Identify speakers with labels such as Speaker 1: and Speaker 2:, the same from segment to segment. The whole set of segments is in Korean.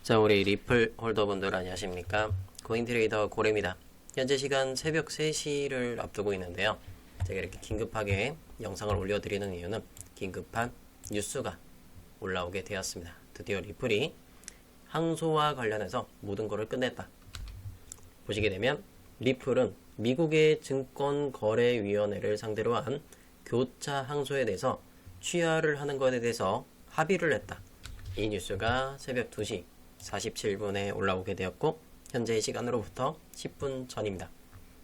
Speaker 1: 자, 우리 리플 홀더분들 안녕하십니까? 코인트레이더 고래입니다. 현재 시간 새벽 3시를 앞두고 있는데요. 제가 이렇게 긴급하게 영상을 올려드리는 이유는 긴급한 뉴스가 올라오게 되었습니다. 드디어 리플이 항소와 관련해서 모든 것을 끝냈다. 보시게 되면 리플은 미국의 증권거래위원회를 상대로 한 교차 항소에 대해서 취하를 하는 것에 대해서 합의를 했다. 이 뉴스가 새벽 2시 47분에 올라오게 되었고 현재 시간으로부터 10분 전입니다.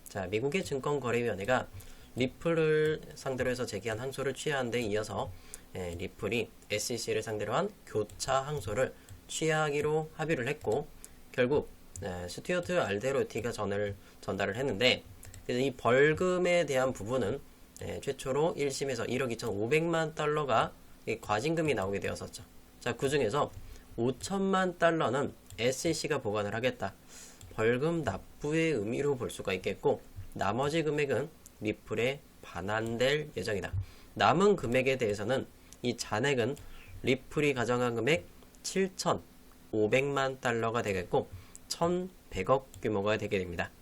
Speaker 1: 자, 미국의 증권거래위원회가 리플을 상대로 해서 제기한 항소를 취하한 데 이어서 리플이 SEC를 상대로 한 교차 항소를 취하하기로 합의를 했고 결국 스튜어트 알데로티가 전달을 했는데 그래서 이 벌금에 대한 부분은 최초로 1심에서 1억 2,500만 달러가 과징금이 나오게 되었었죠. 자, 그 중에서 5천만 달러는 SEC가 보관을 하겠다. 벌금 납부의 의미로 볼 수가 있겠고 나머지 금액은 리플에 반환될 예정이다. 남은 금액에 대해서는 이 잔액은 리플이 가정한 금액 7,500만 달러가 되겠고 1,100억 규모가 되게 됩니다.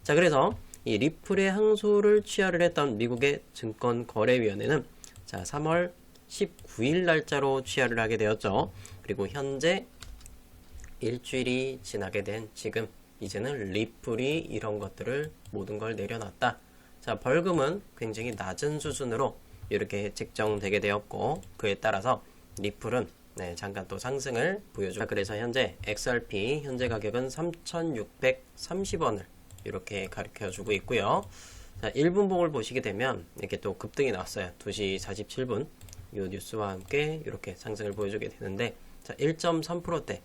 Speaker 1: 자, 그래서 이 리플의 항소를 취하를 했던 미국의 증권거래위원회는 자, 3월 19일 날짜로 취하를 하게 되었죠. 그리고 현재 일주일이 지나게 된 지금 이제는 리플이 이런 것들을 모든 걸 내려놨다. 자, 벌금은 굉장히 낮은 수준으로 이렇게 책정되게 되었고 그에 따라서 리플은 잠깐 또 상승을 보여주고 그래서 현재 XRP 현재 가격은 3,630원을 이렇게 가르쳐주고 있고요. 자, 1분봉을 보시게 되면 이렇게 또 급등이 나왔어요. 2시 47분 이 뉴스와 함께 이렇게 상승을 보여주게 되는데 자, 1.3%대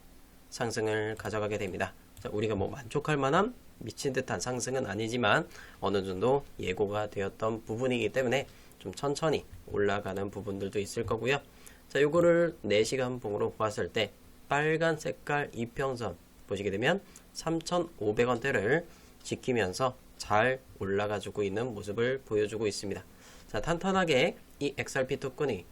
Speaker 1: 상승을 가져가게 됩니다. 자, 우리가 뭐 만족할 만한 미친 듯한 상승은 아니지만 어느 정도 예고가 되었던 부분이기 때문에 좀 천천히 올라가는 부분들도 있을 거고요. 자, 요거를 4시간 봉으로 보았을 때 빨간 색깔 이평선 보시게 되면 3,500원대를 지키면서 잘 올라가주고 있는 모습을 보여주고 있습니다. 자, 탄탄하게 이 XRP 토큰이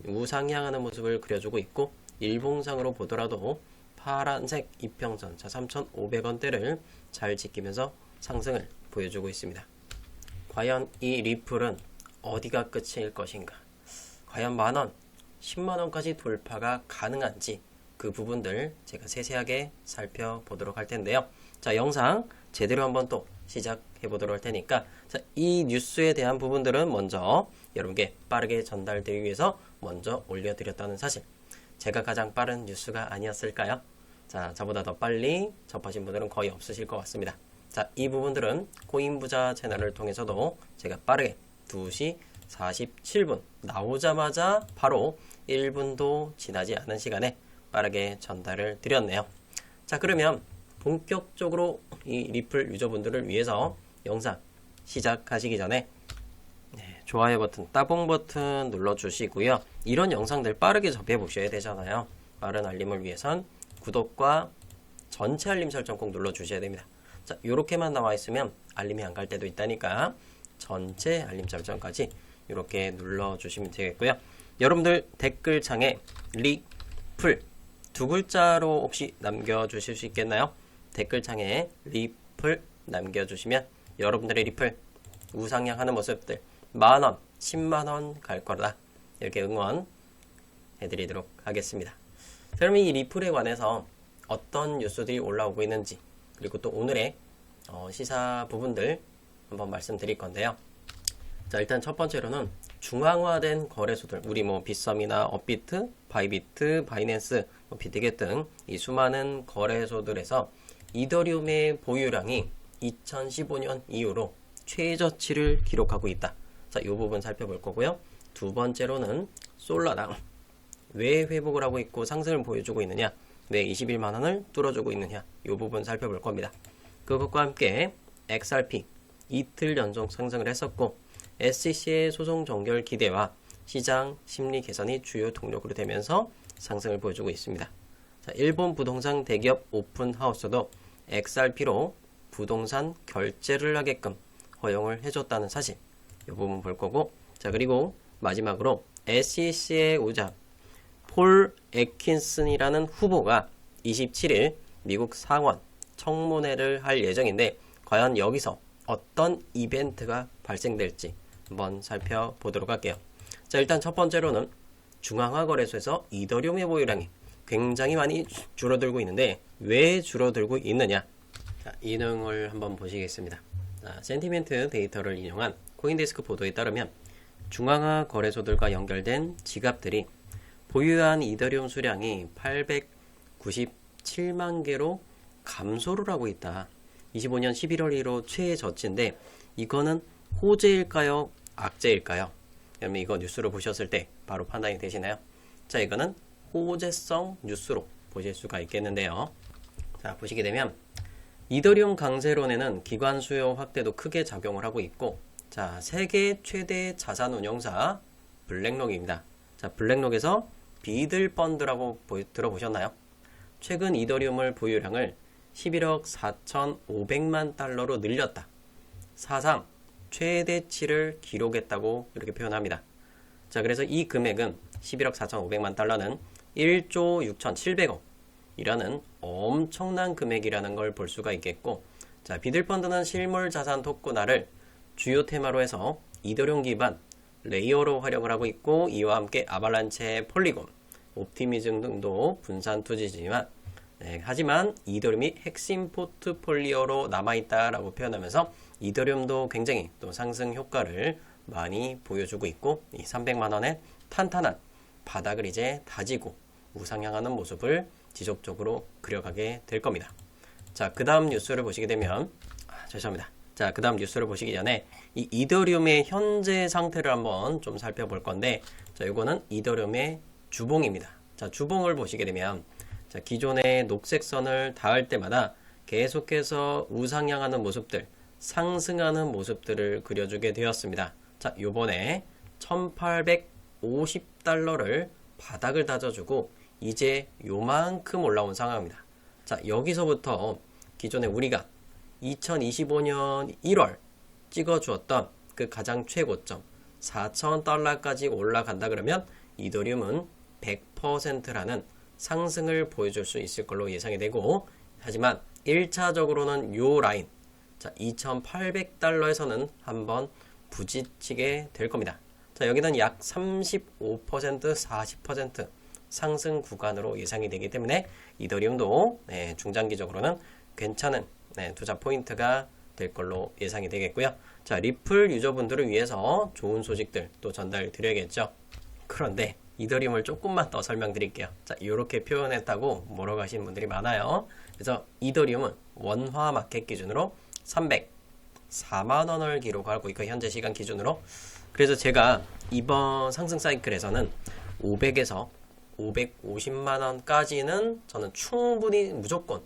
Speaker 1: 우상향하는 모습을 그려주고 있고 일봉상으로 보더라도 파란색 이평선 자 3,500원대를 잘 지키면서 상승을 보여주고 있습니다. 과연 이 리플은 어디가 끝일 것인가? 과연 만원, 10만원까지 돌파가 가능한지 그 부분들 제가 세세하게 살펴보도록 할 텐데요. 자, 영상 제대로 한번 또 시작해 보도록 할 테니까 자, 이 뉴스에 대한 부분들은 먼저 여러분께 빠르게 전달되기 위해서 먼저 올려드렸다는 사실, 제가 가장 빠른 뉴스가 아니었을까요? 자, 저보다 더 빨리 접하신 분들은 거의 없으실 것 같습니다. 자, 이 부분들은 코인부자 채널을 통해서도 제가 빠르게 2시 47분 나오자마자 바로 1분도 지나지 않은 시간에 빠르게 전달을 드렸네요. 자, 그러면 본격적으로 이 리플 유저분들을 위해서 영상 시작하시기 전에 좋아요 버튼, 따봉 버튼 눌러주시고요. 이런 영상들 빠르게 접해보셔야 되잖아요. 빠른 알림을 위해선 구독과 전체 알림 설정 꼭 눌러주셔야 됩니다. 자, 요렇게만 나와 있으면 알림이 안 갈 때도 있다니까 전체 알림 설정까지 이렇게 눌러주시면 되겠고요. 여러분들 댓글창에 리플 두 글자로 혹시 남겨주실 수 있겠나요? 댓글창에 리플 남겨주시면 여러분들의 리플 우상향하는 모습들 만원, 10만원 갈 거다 이렇게 응원 해드리도록 하겠습니다. 그러면 이 리플에 관해서 어떤 뉴스들이 올라오고 있는지 그리고 또 오늘의 시사 부분들 한번 말씀드릴 건데요. 자, 일단 첫 번째로는 중앙화된 거래소들 우리 뭐 빗썸이나 업비트, 바이비트, 바이낸스, 비트겟 등 이 수많은 거래소들에서 이더리움의 보유량이 2015년 이후로 최저치를 기록하고 있다. 자, 이 부분 살펴볼 거고요. 두 번째로는 솔라랑 왜 회복을 하고 있고 상승을 보여주고 있느냐, 왜 21만원을 뚫어주고 있느냐, 이 부분 살펴볼 겁니다. 그것과 함께 XRP 이틀 연속 상승을 했었고 SEC의 소송 종결 기대와 시장 심리 개선이 주요 동력으로 되면서 상승을 보여주고 있습니다. 자, 일본 부동산 대기업 오픈하우스도 XRP로 부동산 결제를 하게끔 허용을 해줬다는 사실, 이 부분 볼 거고, 자, 그리고 마지막으로 SEC의 우자 폴 애킨슨이라는 후보가 27일 미국 상원 청문회를 할 예정인데 과연 여기서 어떤 이벤트가 발생될지 한번 살펴보도록 할게요. 자, 일단 첫 번째로는 중앙화 거래소에서 이더리움의 보유량이 굉장히 많이 줄어들고 있는데 왜 줄어들고 있느냐? 자, 이 내용을 한번 보시겠습니다. 자, 센티멘트 데이터를 인용한 코인데스크 보도에 따르면 중앙화 거래소들과 연결된 지갑들이 보유한 이더리움 수량이 897만 개로 감소를 하고 있다. 25년 11월 이후 최저치인데 이거는 호재일까요? 악재일까요? 그러면 이거 뉴스로 보셨을 때 바로 판단이 되시나요? 자, 이거는 호재성 뉴스로 보실 수가 있겠는데요. 자, 보시게 되면 이더리움 강세론에는 기관 수요 확대도 크게 작용을 하고 있고, 자, 세계 최대 자산 운용사 블랙록입니다. 자, 블랙록에서 비들 펀드라고 들어보셨나요? 최근 이더리움을 보유량을 11억 4,500만 달러로 늘렸다. 사상 최대치를 기록했다고 이렇게 표현합니다. 자, 그래서 이 금액은 11억 4,500만 달러는 1조 6,700억 이라는 엄청난 금액이라는 걸 볼 수가 있겠고, 자, 비들펀드는 실물 자산 토큰화를 주요 테마로 해서 이더리움 기반 레이어로 활용을 하고 있고, 이와 함께 아발란체, 폴리곤, 옵티미즘 등도 분산 투자지만, 하지만 이더리움이 핵심 포트폴리오로 남아있다라고 표현하면서 이더리움도 굉장히 또 상승 효과를 많이 보여주고 있고, 이 300만원의 탄탄한 바닥을 이제 다지고 우상향하는 모습을 지속적으로 그려가게 될 겁니다. 자, 그 다음 뉴스를 보시게 되면, 죄송합니다. 자, 그 다음 뉴스를 보시기 전에 이 이더리움의 현재 상태를 한번 좀 살펴볼 건데, 자, 이거는 이더리움의 주봉입니다. 자, 주봉을 보시게 되면, 자, 기존의 녹색 선을 닿을 때마다 계속해서 우상향하는 모습들, 상승하는 모습들을 그려주게 되었습니다. 자, 요번에 1850달러를 바닥을 다져주고 이제 요만큼 올라온 상황입니다. 자, 여기서부터 기존에 우리가 2025년 1월 찍어주었던 그 가장 최고점 4,000달러까지 올라간다 그러면 이더리움은 100%라는 상승을 보여줄 수 있을 걸로 예상이 되고, 하지만 1차적으로는 요 라인, 자, 2,800달러에서는 한번 부딪히게 될 겁니다. 자, 여기는 약 35%, 40% 상승 구간으로 예상이 되기 때문에 이더리움도 중장기적으로는 괜찮은 투자 포인트가 될 걸로 예상이 되겠고요. 자, 리플 유저분들을 위해서 좋은 소식들 또 전달 드려야겠죠. 그런데 이더리움을 조금만 더 설명드릴게요. 자, 이렇게 표현했다고 뭐라고 하시는 분들이 많아요. 그래서 이더리움은 원화 마켓 기준으로 304만원을 기록하고 있고, 현재 시간 기준으로. 그래서 제가 이번 상승 사이클에서는 500에서 550만원까지는 저는 충분히 무조건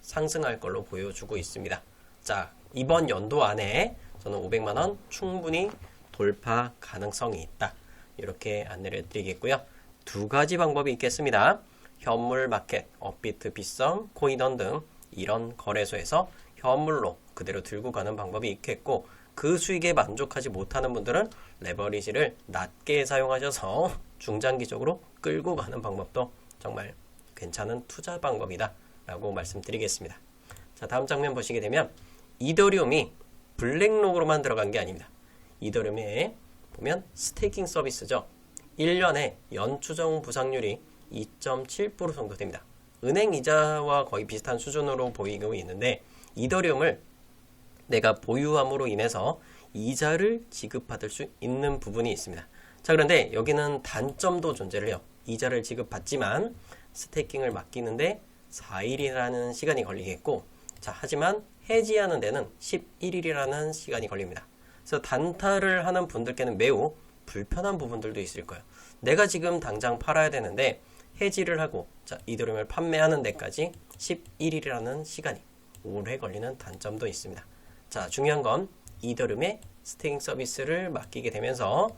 Speaker 1: 상승할 걸로 보여주고 있습니다. 자, 이번 연도 안에 저는 500만원 충분히 돌파 가능성이 있다. 이렇게 안내를 드리겠고요. 두 가지 방법이 있겠습니다. 현물 마켓, 업비트, 빗썸, 코인원 등 이런 거래소에서 현물로 그대로 들고 가는 방법이 있겠고, 그 수익에 만족하지 못하는 분들은 레버리지를 낮게 사용하셔서 중장기적으로 끌고 가는 방법도 정말 괜찮은 투자 방법이다 라고 말씀드리겠습니다. 자, 다음 장면 보시게 되면 이더리움이 블랙록으로만 들어간 게 아닙니다. 이더리움에 보면 스테이킹 서비스죠. 1년에 연추정 부상률이 2.7% 정도 됩니다. 은행 이자와 거의 비슷한 수준으로 보이고 있는데, 이더리움을 내가 보유함으로 인해서 이자를 지급받을 수 있는 부분이 있습니다. 자, 그런데 여기는 단점도 존재를 해요. 이자를 지급받지만 스테이킹을 맡기는데 4일이라는 시간이 걸리겠고, 자, 하지만 해지하는 데는 11일이라는 시간이 걸립니다. 그래서 단타를 하는 분들께는 매우 불편한 부분들도 있을 거예요. 내가 지금 당장 팔아야 되는데 해지를 하고, 자, 이더리움을 판매하는 데까지 11일이라는 시간이 오래 걸리는 단점도 있습니다. 자, 중요한 건 이더리움의 스테이킹 서비스를 맡기게 되면서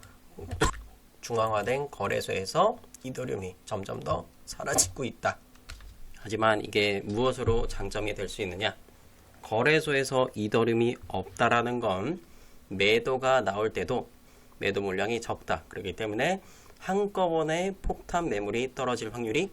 Speaker 1: 중앙화된 거래소에서 이더리움이 점점 더 사라지고 있다. 하지만 이게 무엇으로 장점이 될 수 있느냐? 거래소에서 이더리움이 없다라는 건 매도가 나올 때도 매도 물량이 적다. 그렇기 때문에 한꺼번에 폭탄 매물이 떨어질 확률이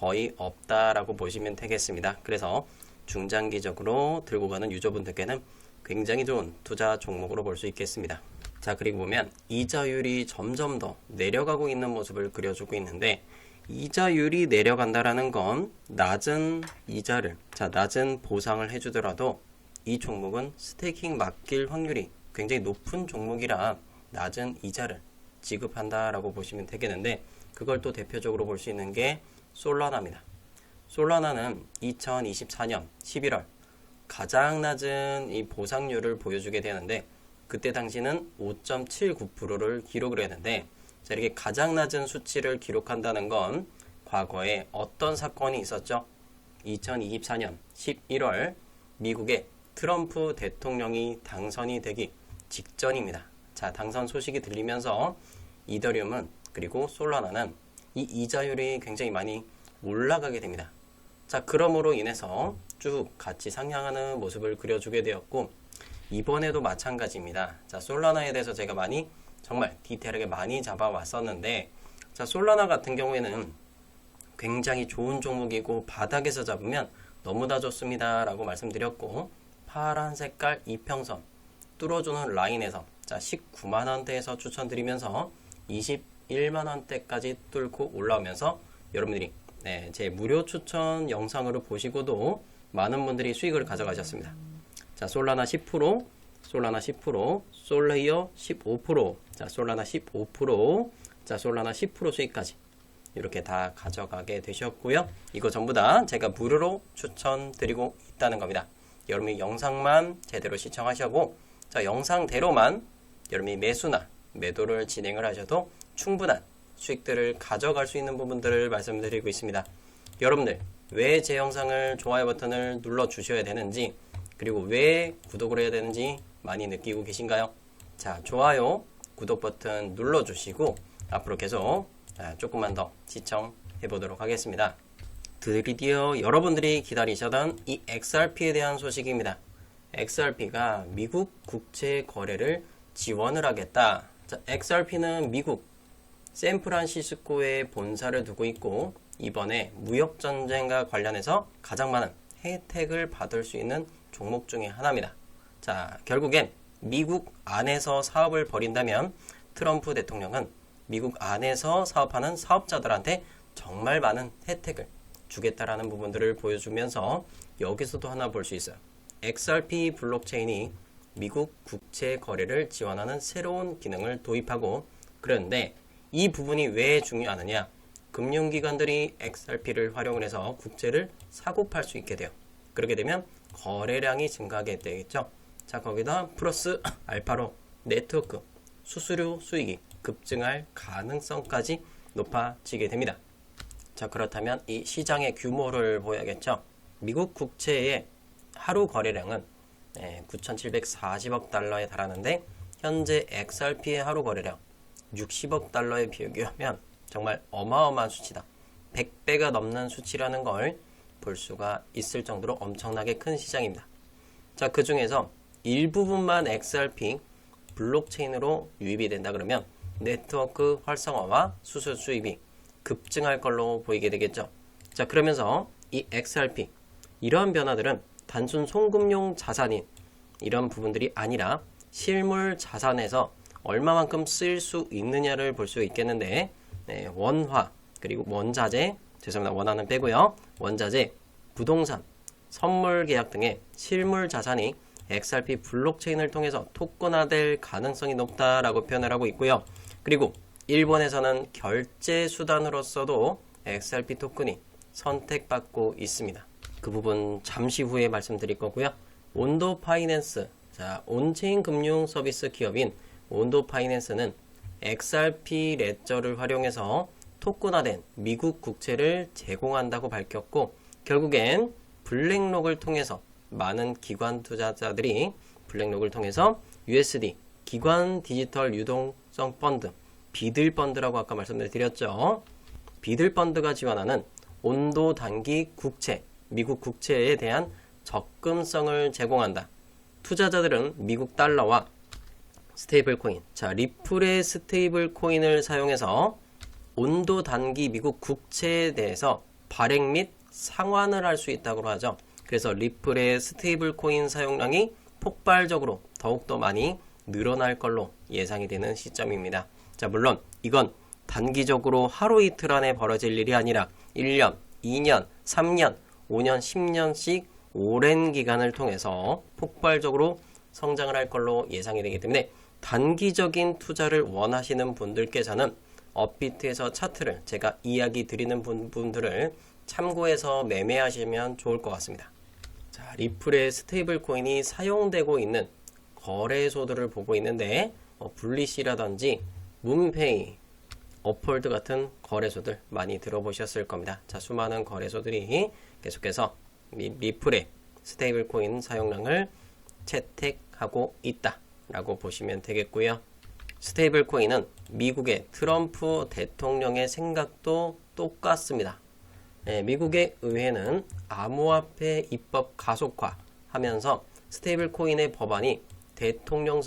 Speaker 1: 거의 없다라고 보시면 되겠습니다. 그래서 중장기적으로 들고 가는 유저분들께는 굉장히 좋은 투자 종목으로 볼 수 있겠습니다. 자, 그리고 보면 이자율이 점점 더 내려가고 있는 모습을 그려주고 있는데, 이자율이 내려간다라는 건 낮은 이자를, 낮은 보상을 해주더라도 이 종목은 스테이킹 맡길 확률이 굉장히 높은 종목이라 낮은 이자를 지급한다라고 보시면 되겠는데, 그걸 또 대표적으로 볼 수 있는 게 솔라나입니다. 솔라나는 2024년 11월 가장 낮은 이 보상률을 보여주게 되는데, 그때 당시는 5.79%를 기록을 했는데, 자, 이렇게 가장 낮은 수치를 기록한다는 건 과거에 어떤 사건이 있었죠? 2024년 11월 미국의 트럼프 대통령이 당선이 되기 직전입니다. 자, 당선 소식이 들리면서 이더리움은, 그리고 솔라나는 이 이자율이 굉장히 많이 올라가게 됩니다. 자, 그러므로 인해서 쭉 같이 상향하는 모습을 그려주게 되었고, 이번에도 마찬가지입니다. 자, 솔라나에 대해서 제가 정말 디테일하게 많이 잡아왔었는데, 자, 솔라나 같은 경우에는 굉장히 좋은 종목이고 바닥에서 잡으면 너무나 좋습니다 라고 말씀드렸고, 파란 색깔 이평선 뚫어주는 라인에서, 자, 19만원대에서 추천드리면서 21만원대까지 뚫고 올라오면서 여러분들이 제 무료 추천 영상으로 보시고도 많은 분들이 수익을 가져가셨습니다. 자, 솔라나 10%, 솔라나 10%, 솔레이어 15%, 자, 솔라나 15%, 자, 솔라나 10% 수익까지 이렇게 다 가져가게 되셨고요. 이거 전부 다 제가 무료로 추천드리고 있다는 겁니다. 여러분이 영상만 제대로 시청하시고, 자, 영상대로만 여러분이 매수나 매도를 진행을 하셔도 충분한 수익들을 가져갈 수 있는 부분들을 말씀드리고 있습니다. 여러분들 왜 제 영상을 좋아요 버튼을 눌러 주셔야 되는지, 그리고 왜 구독을 해야 되는지 많이 느끼고 계신가요? 자, 좋아요, 구독 버튼 눌러 주시고 앞으로 계속 조금만 더 시청해 보도록 하겠습니다. 드디어 여러분들이 기다리셨던 이 XRP에 대한 소식입니다. XRP가 미국 국채 거래를 지원을 하겠다. 자, XRP는 미국 샌프란시스코에 본사를 두고 있고, 이번에 무역전쟁과 관련해서 가장 많은 혜택을 받을 수 있는 종목 중에 하나입니다. 자, 결국엔 미국 안에서 사업을 벌인다면 트럼프 대통령은 미국 안에서 사업하는 사업자들한테 정말 많은 혜택을 주겠다라는 부분들을 보여주면서, 여기서도 하나 볼 수 있어요. XRP 블록체인이 미국 국채 거래를 지원하는 새로운 기능을 도입하고, 그런데 이 부분이 왜 중요하느냐? 금융기관들이 XRP를 활용을 해서 국채를 사고 팔 수 있게 돼요. 그렇게 되면 거래량이 증가하게 되겠죠. 자, 거기다 플러스 알파로 네트워크 수수료 수익이 급증할 가능성까지 높아지게 됩니다. 자, 그렇다면 이 시장의 규모를 보여야겠죠. 미국 국채의 하루 거래량은 9,740억 달러에 달하는데, 현재 XRP의 하루 거래량 60억 달러에 비교하면 정말 어마어마한 수치다. 100배가 넘는 수치라는 걸 볼 수가 있을 정도로 엄청나게 큰 시장입니다. 자, 그 중에서 일부분만 XRP 블록체인으로 유입이 된다 그러면 네트워크 활성화와 수수 수입이 급증할 걸로 보이게 되겠죠. 자, 그러면서 이 XRP, 이러한 변화들은 단순 송금용 자산인 이런 부분들이 아니라 실물 자산에서 얼마만큼 쓸 수 있느냐를 볼 수 있겠는데, 원화, 그리고 원자재, 죄송합니다, 원화는 빼고요, 원자재, 부동산, 선물 계약 등의 실물 자산이 XRP 블록체인을 통해서 토큰화될 가능성이 높다라고 표현을 하고 있고요. 그리고 일본에서는 결제 수단으로서도 XRP 토큰이 선택받고 있습니다. 그 부분 잠시 후에 말씀드릴 거고요. 온도 파이낸스, 자, 온체인 금융 서비스 기업인 온도 파이낸스는 XRP 레저를 활용해서 토큰화된 미국 국채를 제공한다고 밝혔고, 결국엔 블랙록을 통해서 많은 기관 투자자들이 블랙록을 통해서 USD, 기관 디지털 유동성 펀드, 비들 펀드라고 아까 말씀을 드렸죠. 비들 펀드가 지원하는 온도 단기 국채, 미국 국채에 대한 접근성을 제공한다. 투자자들은 미국 달러와 스테이블 코인, 자, 리플의 스테이블 코인을 사용해서 온도 단기 미국 국채에 대해서 발행 및 상환을 할 수 있다고 하죠. 그래서 리플의 스테이블 코인 사용량이 폭발적으로 더욱더 많이 늘어날 걸로 예상이 되는 시점입니다. 자, 물론 이건 단기적으로 하루 이틀 안에 벌어질 일이 아니라 1년, 2년, 3년, 5년, 10년씩 오랜 기간을 통해서 폭발적으로 성장을 할 걸로 예상이 되기 때문에 단기적인 투자를 원하시는 분들께서는 업비트에서 차트를 제가 이야기 드리는 분들을 참고해서 매매하시면 좋을 것 같습니다. 자, 리플의 스테이블 코인이 사용되고 있는 거래소들을 보고 있는데 블리시라든지 문페이, 업홀드 같은 거래소들 많이 들어보셨을 겁니다. 자, 수많은 거래소들이 계속해서 리플의 스테이블 코인 사용량을 채택하고 있다 라고 보시면 되겠고요. 스테이블 코인은 미국의 트럼프 대통령의 생각도 똑같습니다. 네, 미국의 의회는 암호화폐 입법 가속화 하면서 스테이블 코인의 법안이 대통령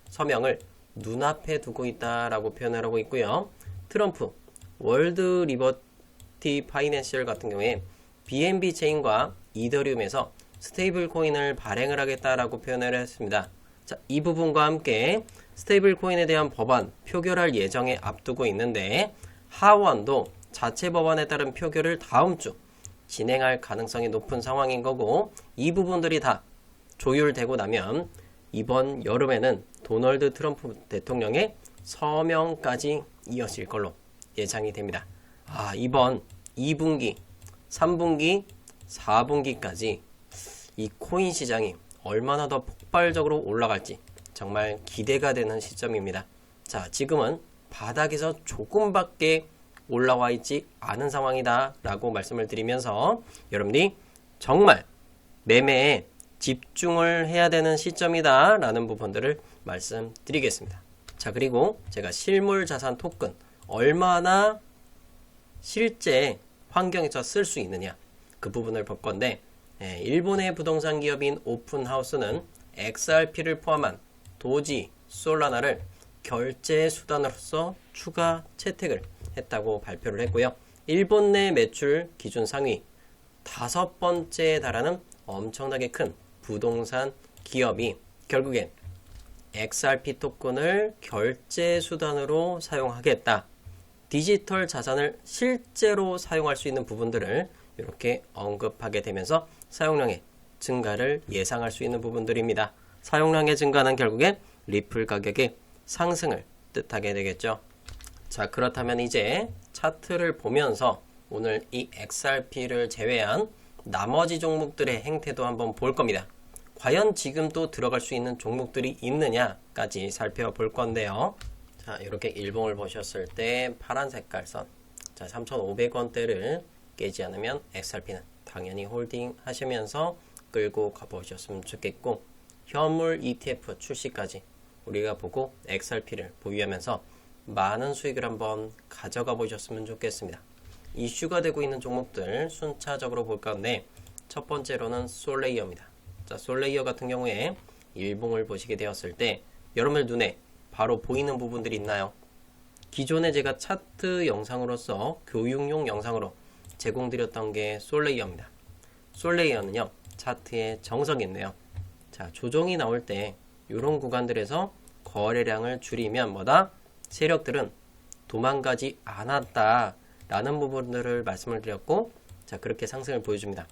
Speaker 1: 서명을 눈앞에 두고 있다라고 표현을 하고 있고요. 트럼프 월드 리버티 파이낸셜 같은 경우에 BNB 체인과 이더리움에서 스테이블 코인을 발행을 하겠다라고 표현을 했습니다. 자, 이 부분과 함께 스테이블 코인에 대한 법안 표결할 예정에 앞두고 있는데 하원도 자체 법안에 따른 표결을 다음 주 진행할 가능성이 높은 상황인 거고, 이 부분들이 다 조율되고 나면 이번 여름에는 도널드 트럼프 대통령의 서명까지 이어질 걸로 예상이 됩니다. 이번 2분기, 3분기, 4분기까지 이 코인 시장이 얼마나 더 폭발적으로 올라갈지 정말 기대가 되는 시점입니다. 자, 지금은 바닥에서 조금밖에 올라와 있지 않은 상황이다 라고 말씀을 드리면서 여러분들이 정말 매매에 집중을 해야 되는 시점이다 라는 부분들을 말씀드리겠습니다. 자, 그리고 제가 실물 자산 토큰 얼마나 실제 환경에서 쓸 수 있느냐 그 부분을 볼 건데, 일본의 부동산 기업인 오픈하우스는 XRP를 포함한 도지, 솔라나를 결제 수단으로서 추가 채택을 했다고 발표를 했고요. 일본 내 매출 기준 상위 5번째에 달하는 엄청나게 큰 부동산 기업이 결국엔 XRP 토큰을 결제 수단으로 사용하겠다. 디지털 자산을 실제로 사용할 수 있는 부분들을 이렇게 언급하게 되면서 사용량의 증가를 예상할 수 있는 부분들입니다. 사용량의 증가는 결국엔 리플 가격의 상승을 뜻하게 되겠죠. 자, 그렇다면 이제 차트를 보면서 오늘 이 XRP를 제외한 나머지 종목들의 행태도 한번 볼 겁니다. 과연 지금 또 들어갈 수 있는 종목들이 있느냐까지 살펴볼 건데요. 자, 이렇게 일봉을 보셨을 때 파란 색깔 선, 자, 3,500원대를 깨지 않으면 XRP는 당연히 홀딩 하시면서 끌고 가보셨으면 좋겠고, 현물 ETF 출시까지 우리가 보고 XRP를 보유하면서 많은 수익을 한번 가져가 보셨으면 좋겠습니다. 이슈가 되고 있는 종목들 순차적으로 볼 건데, 첫 번째로는 솔레이어입니다. 자, 솔레이어 같은 경우에 일봉을 보시게 되었을 때 여러분들 눈에 바로 보이는 부분들이 있나요? 기존에 제가 차트 영상으로서 교육용 영상으로 제공드렸던 게 솔레이어입니다. 솔레이어는요, 차트에 정석이 있네요. 자, 조정이 나올 때 이런 구간들에서 거래량을 줄이면 뭐다? 세력들은 도망가지 않았다 라는 부분들을 말씀을 드렸고, 자, 그렇게 상승을 보여줍니다.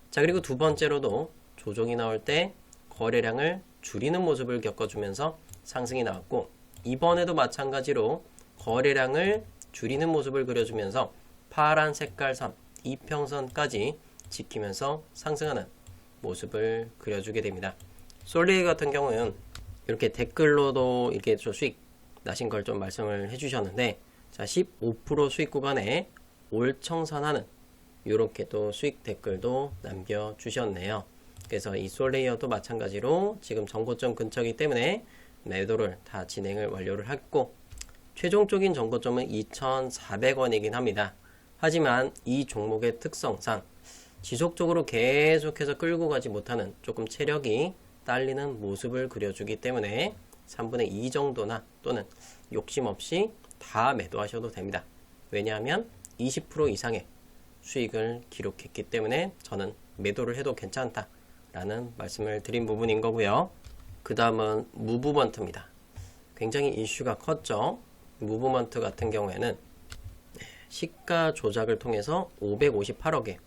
Speaker 1: 자, 그리고 두 번째로도 조정이 나올 때 거래량을 줄이는 모습을 겪어주면서 상승이 나왔고, 이번에도 마찬가지로 거래량을 줄이는 모습을 그려주면서 파란 색깔 선, 이평선까지 지키면서 상승하는 모습을 그려주게 됩니다. 솔레이 같은 경우는 이렇게 댓글로도 이렇게 수익 나신 걸 좀 말씀을 해주셨는데, 자, 15% 수익 구간에 올청산하는 이렇게 또 수익 댓글도 남겨주셨네요. 그래서 이 솔레이어도 마찬가지로 지금 정고점 근처이기 때문에 매도를 다 진행을 완료를 했고, 최종적인 정고점은 2,400원이긴 합니다. 하지만 이 종목의 특성상 지속적으로 계속해서 끌고 가지 못하는 조금 체력이 딸리는 모습을 그려주기 때문에 3분의 2 정도나 또는 욕심 없이 다 매도하셔도 됩니다. 왜냐하면 20% 이상의 수익을 기록했기 때문에 저는 매도를 해도 괜찮다라는 말씀을 드린 부분인 거고요. 그 다음은 무브먼트입니다. 굉장히 이슈가 컸죠. 무브먼트 같은 경우에는 시가 조작을 통해서 558억의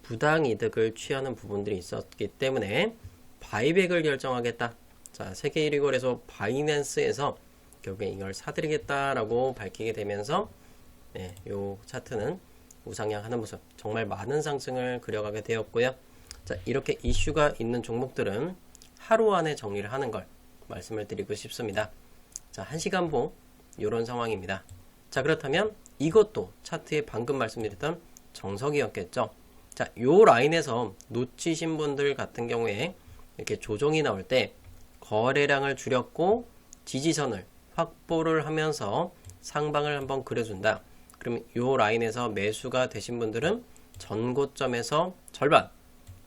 Speaker 1: 부당 이득을 취하는 부분들이 있었기 때문에 바이백을 결정하겠다. 자, 세계 1위 거래소 바이낸스에서 결국에 이걸 사들이겠다라고 밝히게 되면서 요 차트는 우상향 하는 모습, 정말 많은 상승을 그려가게 되었고요. 자, 이렇게 이슈가 있는 종목들은 하루 안에 정리를 하는 걸 말씀을 드리고 싶습니다. 자, 1시간봉 이런 상황입니다. 자, 그렇다면 이것도 차트에 방금 말씀드렸던 정석이었겠죠. 자, 요 라인에서 놓치신 분들 같은 경우에 이렇게 조정이 나올 때 거래량을 줄였고 지지선을 확보를 하면서 상방을 한번 그려준다. 그러면 요 라인에서 매수가 되신 분들은 전고점에서 절반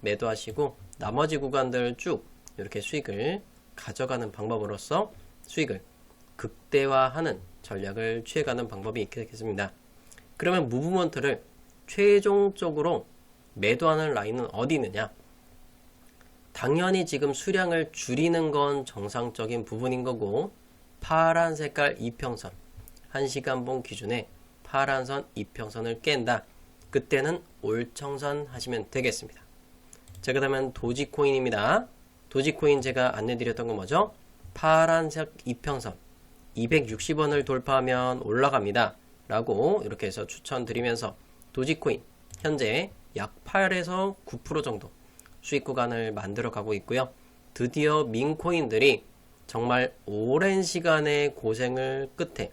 Speaker 1: 매도하시고 나머지 구간들 쭉 이렇게 수익을 가져가는 방법으로서 수익을 극대화하는 전략을 취해가는 방법이 있겠습니다. 그러면 무브먼트를 최종적으로 매도하는 라인은 어디 있느냐? 당연히 지금 수량을 줄이는 건 정상적인 부분인 거고, 파란 색깔 이평선, 1시간봉 기준에 파란선 이평선을 깬다. 그때는 올청선 하시면 되겠습니다. 자, 그 다음은 도지코인입니다. 도지코인 제가 안내드렸던 건 뭐죠? 파란색 이평선 260원을 돌파하면 올라갑니다 라고 이렇게 해서 추천드리면서 도지코인 현재 약 8에서 9% 정도 수익 구간을 만들어 가고 있고요. 드디어 민코인들이 정말 오랜 시간의 고생을 끝에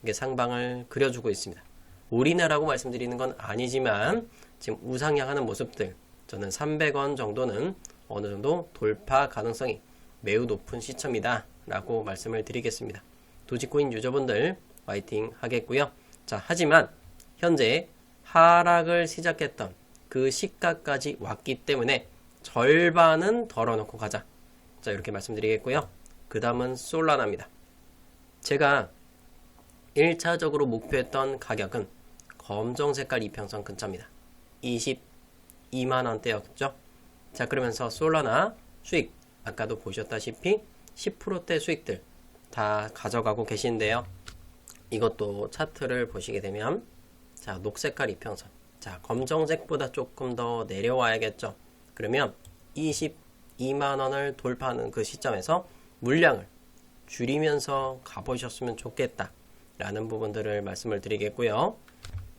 Speaker 1: 이게 상방을 그려주고 있습니다. 우리나라고 말씀드리는 건 아니지만 지금 우상향하는 모습들, 저는 300원 정도는 어느 정도 돌파 가능성이 매우 높은 시점이다 라고 말씀을 드리겠습니다. 도지코인 유저분들 화이팅 하겠고요. 자, 하지만 현재 하락을 시작했던 그 시가까지 왔기 때문에 절반은 덜어놓고 가자. 자, 이렇게 말씀드리겠고요. 그 다음은 솔라나입니다. 제가 1차적으로 목표했던 가격은 검정 색깔 이평선 근처입니다. 22만원대였죠. 자, 그러면서 솔라나 수익 아까도 보셨다시피 10%대 수익들 다 가져가고 계신데요. 이것도 차트를 보시게 되면 자, 녹색깔 이평선, 자, 검정색보다 조금 더 내려와야겠죠. 그러면 22만원을 돌파하는 그 시점에서 물량을 줄이면서 가보셨으면 좋겠다 라는 부분들을 말씀을 드리겠고요.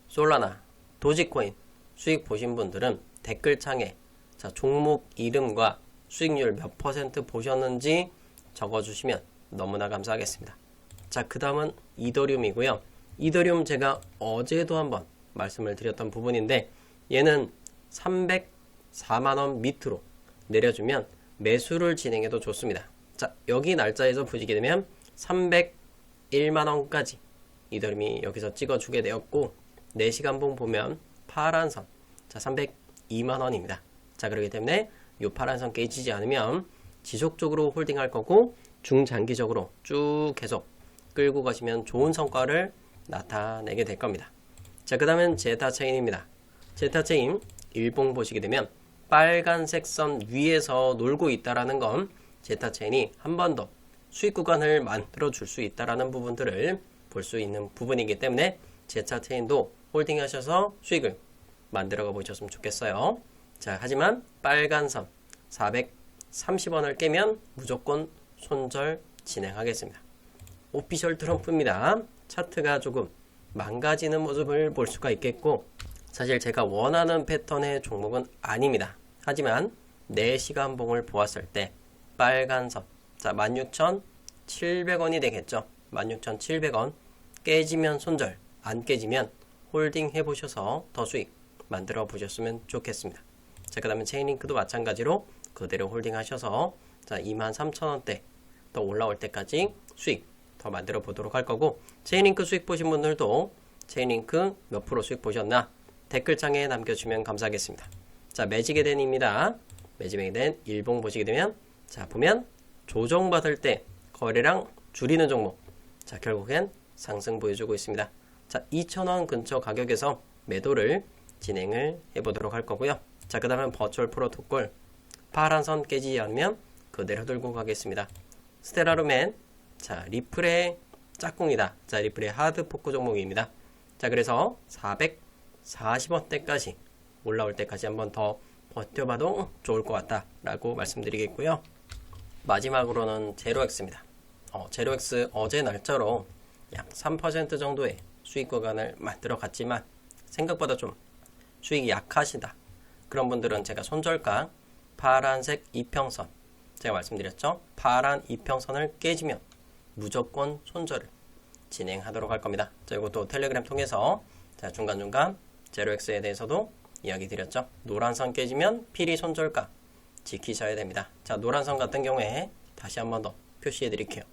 Speaker 1: 솔라나, 도지코인 수익 보신 분들은 댓글창에 자, 종목 이름과 수익률 몇 퍼센트 보셨는지 적어주시면 너무나 감사하겠습니다. 자, 그 다음은 이더리움이고요. 이더리움 제가 어제도 한번 말씀을 드렸던 부분인데 얘는 304만원 밑으로 내려주면 매수를 진행해도 좋습니다. 자, 여기 날짜에서 보시게 되면 301만원까지 이더리움이 여기서 찍어주게 되었고 4시간봉 보면 파란선, 자, 302만원입니다. 자, 그렇기 때문에 이 파란선 깨지지 않으면 지속적으로 홀딩할 거고 중장기적으로 쭉 계속 끌고 가시면 좋은 성과를 나타내게 될 겁니다. 자, 그 다음은 제타체인입니다. 제타체인 일봉 보시게 되면 빨간색 선 위에서 놀고 있다라는 건 제타체인이 한 번 더 수익 구간을 만들어 줄 수 있다라는 부분들을 볼 수 있는 부분이기 때문에 제타체인도 홀딩 하셔서 수익을 만들어 보셨으면 좋겠어요. 자, 하지만 빨간 선 430원을 깨면 무조건 손절 진행하겠습니다. 오피셜 트럼프입니다. 차트가 조금 망가지는 모습을 볼 수가 있겠고 사실 제가 원하는 패턴의 종목은 아닙니다. 하지만 4시간 봉을 보았을 때 빨간 선, 자, 16,700원이 되겠죠. 16,700원 깨지면 손절, 안 깨지면 홀딩 해보셔서 더 수익 만들어 보셨으면 좋겠습니다. 자, 그 다음에 체인링크도 마찬가지로 그대로 홀딩 하셔서 자, 23,000원대 더 올라올 때까지 수익 더 만들어 보도록 할 거고, 체인링크 수익 보신 분들도 체인링크 몇 프로 수익 보셨나 댓글창에 남겨주시면 감사하겠습니다. 자, 매직에덴입니다. 매직에덴 일봉 보시게 되면 자, 보면 조정받을 때 거래량 줄이는 종목, 자, 결국엔 상승 보여주고 있습니다. 자, 2,000원 근처 가격에서 매도를 진행을 해보도록 할 거고요. 자, 그 다음은 버추얼 프로토콜. 파란 선 깨지지 않으면 그대로 들고 가겠습니다. 스테라루멘. 자, 리플의 짝꿍이다. 자, 리플의 하드 포크 종목입니다. 자, 그래서 440원대까지 올라올 때까지 한번 더 버텨봐도 좋을 것 같다 라고 말씀드리겠고요. 마지막으로는 제로엑스입니다. 제로엑스 어제 날짜로 약 3% 정도의 수익 구간을 만들어 갔지만 생각보다 좀 수익이 약하시다. 그런 분들은 제가 손절가 파란색 이평선, 제가 말씀드렸죠. 파란 이평선을 깨지면 무조건 손절을 진행하도록 할 겁니다. 자, 이것도 텔레그램 통해서 자, 중간중간 제로엑스에 대해서도 이야기 드렸죠. 노란선 깨지면 필히 손절가 지키셔야 됩니다. 자, 노란선 같은 경우에 다시 한 번 더 표시해 드릴게요.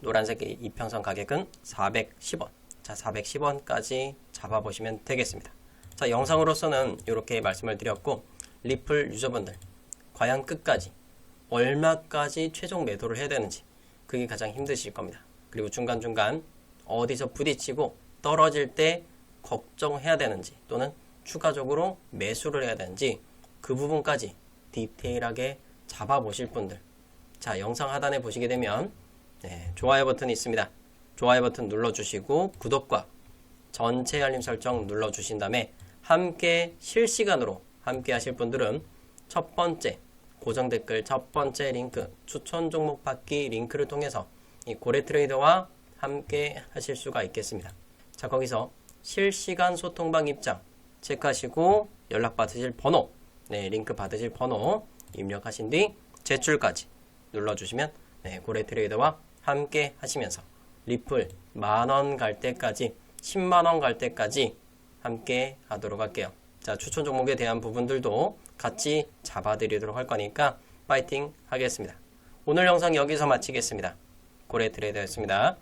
Speaker 1: 노란색 이평선 가격은 410원. 자, 410원까지 잡아보시면 되겠습니다. 자, 영상으로서는 이렇게 말씀을 드렸고, 리플 유저분들 과연 끝까지 얼마까지 최종 매도를 해야 되는지 그게 가장 힘드실 겁니다. 그리고 중간중간 어디서 부딪히고 떨어질 때 걱정해야 되는지 또는 추가적으로 매수를 해야 되는지 그 부분까지 디테일하게 잡아보실 분들, 자, 영상 하단에 보시게 되면 좋아요 버튼이 있습니다. 좋아요 버튼 눌러주시고 구독과 전체 알림 설정 눌러주신 다음에 함께 실시간으로 함께 하실 분들은 첫 번째 고정 댓글 첫 번째 링크 추천 종목 받기 링크를 통해서 이 고래트레이더와 함께 하실 수가 있겠습니다. 자, 거기서 실시간 소통방 입장 체크하시고 연락 받으실 번호, 링크 받으실 번호 입력하신 뒤 제출까지 눌러주시면 고래트레이더와 함께 하시면서 리플 만원 갈 때까지 10만원 갈 때까지 함께 하도록 할게요. 자, 추천 종목에 대한 부분들도 같이 잡아드리도록 할 거니까 파이팅 하겠습니다. 오늘 영상 여기서 마치겠습니다. 고래트레이더였습니다.